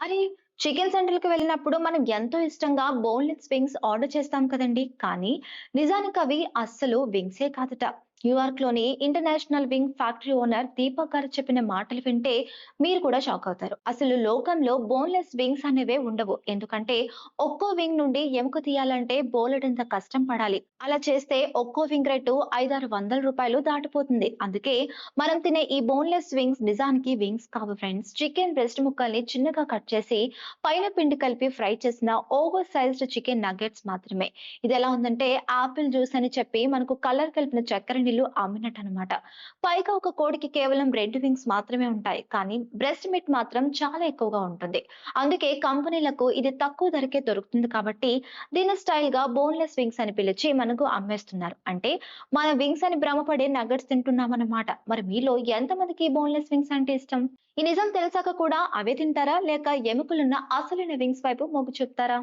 అరే! చికెన్ సెంటర్‌కి వెళ్ళినప్పుడు మనం ఎంతో ఇష్టంగా బోన్‌లెస్ వింగ్స్ ఆర్డర్ చేస్తాం కదండీ! కానీ నిజానికవి అస్సలు వింగ్సే కాదట. న్యూయార్క్‌లోని international wing factory owner Deepak గారు చెప్పిన మాటలు వింటే మీరు కూడా షాక్ అవుతారు. అసలు లోకంలో బోన్‌లెస్ వింగ్స్ అనేవే ఉండవు. ఎందుకంటే ఒక్కో వింగ్ నుండి ఎముక తీయాలంటే బోలెడంత కష్టం పడాలి. అలా చేస్తే ఒక్కో వింగ్ రేటు రూ. 500, 600 దాటిపోతుంది. అందుకే మనం తినే ఈ బోన్‌లెస్ వింగ్స్ నిజానికి వింగ్స్ కావు ఫ్రెండ్స్. చికెన్ బ్రెస్ట్ ముక్కల్ని చిన్నగా కట్ చేసి పైన పిండి కలిపి ఫ్రై చేసిన ఓవర్ సైజ్డ్ చికెన్ నగ్గెట్స్ మాత్రమే. ఇది ఎలా ఉందంటే ఆపిల్ జ్యూస్ అని చెప్పి మనకు కలర్ కలిపిన చక్కెర నీళ్లు అమ్మినట్టు అనమాట. పైగా ఒక కోడికి కేవలం 2 వింగ్స్ మాత్రమే ఉంటాయి. కానీ బ్రెస్ట్ మీట్ మాత్రం చాలా ఎక్కువగా ఉంటుంది. అందుకే కంపెనీలకు ఇది తక్కువ ధరకే దొరుకుతుంది కాబట్టి దీని స్టైల్ గా బోన్లెస్ వింగ్స్ అని పిలిచి మనకు అమ్మేస్తున్నారు. అంటే మన వింగ్స్ అని భ్రమపడే నగ్గెట్స్ తింటున్నామన్నమాట. మరి మీలో ఎంతమందికి బోన్లెస్ వింగ్స్ అంటే ఇష్టం? ఈ నిజం తెలిసాక కూడా అవే తింటారా? లేక ఎముకలున్న అసలైన వింగ్స్ వైపు మొగ్గు చూపుతారా?